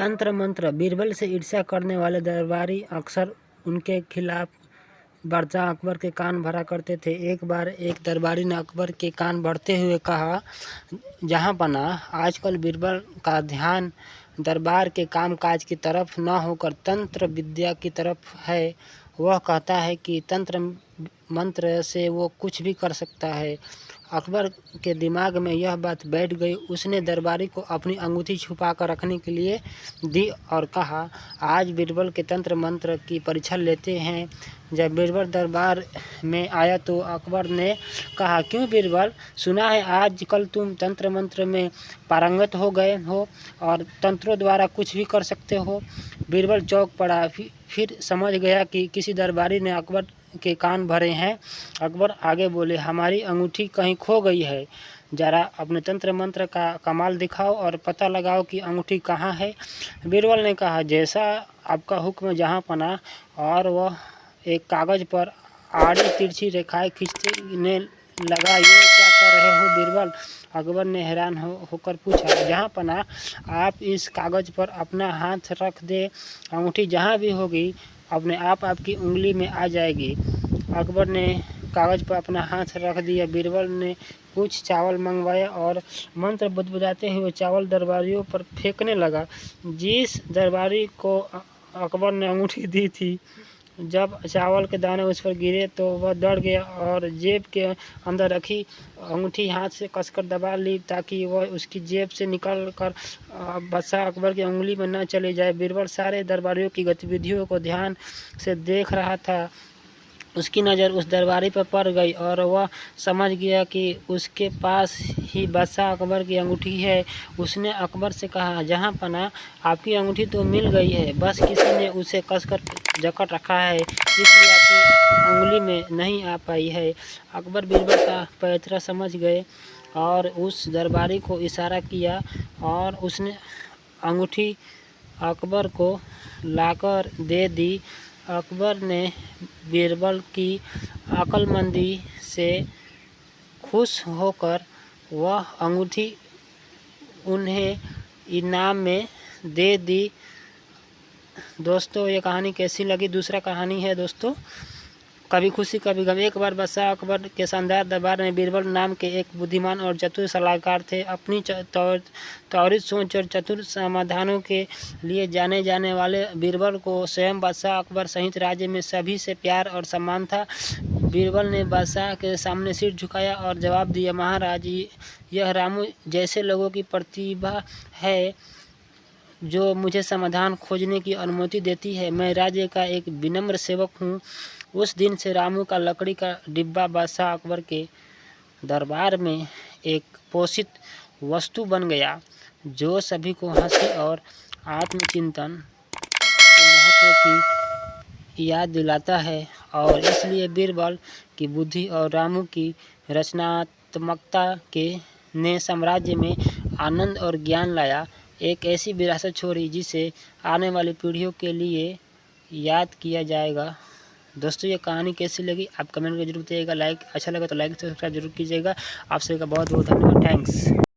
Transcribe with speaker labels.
Speaker 1: तंत्र मंत्र। बीरबल से ईर्ष्या करने वाले दरबारी अक्सर उनके खिलाफ वर्षा अकबर के कान भरा करते थे। एक बार एक दरबारी ने अकबर के कान भरते हुए कहा, जहाँ पनाह आजकल बीरबल का ध्यान दरबार के कामकाज की तरफ न होकर तंत्र विद्या की तरफ है। वह कहता है कि तंत्र मंत्र से वो कुछ भी कर सकता है। अकबर के दिमाग में यह बात बैठ गई। उसने दरबारी को अपनी अंगूठी छुपा कर रखने के लिए दी और कहा, आज बीरबल के तंत्र मंत्र की परीक्षा लेते हैं। जब बीरबल दरबार में आया तो अकबर ने कहा, क्यों बीरबल, सुना है आजकल तुम तंत्र मंत्र में पारंगत हो गए हो और तंत्रों द्वारा कुछ भी कर सकते हो। बीरबल चौंक पड़ा, फिर समझ गया कि किसी दरबारी ने अकबर के कान भरे हैं। अकबर आगे बोले, हमारी अंगूठी कहीं खो गई है, जरा अपने तंत्र मंत्र का कमाल दिखाओ और पता लगाओ कि अंगूठी कहाँ है। बीरबल ने कहा, जैसा आपका हुक्म जहाँ पनाह। और वह एक कागज़ पर आड़ी तिरछी रेखाएं खींचने लगा। ये क्या कर रहे हो बीरबल? अकबर ने हैरान होकर पूछा। जहाँ पनाह, आप इस कागज़ पर अपना हाथ रख दे, अंगूठी जहाँ भी होगी अपने आप आपकी उंगली में आ जाएगी। अकबर ने कागज़ पर अपना हाथ रख दिया। बीरबल ने कुछ चावल मंगवाया और मंत्र बुदबुदाते हुए चावल दरबारियों पर फेंकने लगा। जिस दरबारी को अकबर ने अंगूठी दी थी, जब चावल के दाने उस पर गिरे तो वह डर गया और जेब के अंदर रखी अंगूठी हाथ से कसकर दबा ली ताकि वह उसकी जेब से निकल कर बादशाह अकबर की उंगली में न चली जाए। बीरबल सारे दरबारियों की गतिविधियों को ध्यान से देख रहा था। उसकी नज़र उस दरबारी पर पड़ गई और वह समझ गया कि उसके पास ही बादशाह अकबर की अंगूठी है। उसने अकबर से कहा, जहाँ पनाह, आपकी अंगूठी तो मिल गई है, बस किसी ने उसे कसकर जकड़ रखा है, इसलिए आपकी उंगली में नहीं आ पाई है। अकबर बीरबल का पैंतरा समझ गए और उस दरबारी को इशारा किया और उसने अंगूठी अकबर को लाकर दे दी। अकबर ने बीरबल की अक्लमंदी से खुश होकर वह अंगूठी उन्हें इनाम में दे दी। दोस्तों, ये कहानी कैसी लगी? दूसरा कहानी है दोस्तों, कभी खुशी कभी गम। एक बार बादशाह अकबर के शानदार दरबार में बीरबल नाम के एक बुद्धिमान और चतुर सलाहकार थे। अपनी त्वरित सोच और चतुर समाधानों के लिए जाने जाने वाले बीरबल को स्वयं बादशाह अकबर सहित राज्य में सभी से प्यार और सम्मान था। बीरबल ने बादशाह के सामने सिर झुकाया और जवाब दिया, महाराज, यह रामू जैसे लोगों की प्रतिभा है जो मुझे समाधान खोजने की अनुमति देती है। मैं राज्य का एक विनम्र सेवक हूँ। उस दिन से रामू का लकड़ी का डिब्बा बादशाह अकबर के दरबार में एक पोषित वस्तु बन गया, जो सभी को हंसी और आत्मचिंतन के महत्व की याद दिलाता है। और इसलिए बीरबल की बुद्धि और रामू की रचनात्मकता ने साम्राज्य में आनंद और ज्ञान लाया। एक ऐसी विरासत छोड़ी जिसे आने वाली पीढ़ियों के लिए याद किया जाएगा। दोस्तों, ये कहानी कैसी लगी आप कमेंट में जरूर बताइएगा। अच्छा लगा तो लाइक सब्सक्राइब जरूर कीजिएगा। आप सभी का बहुत बहुत धन्यवाद। थैंक्स।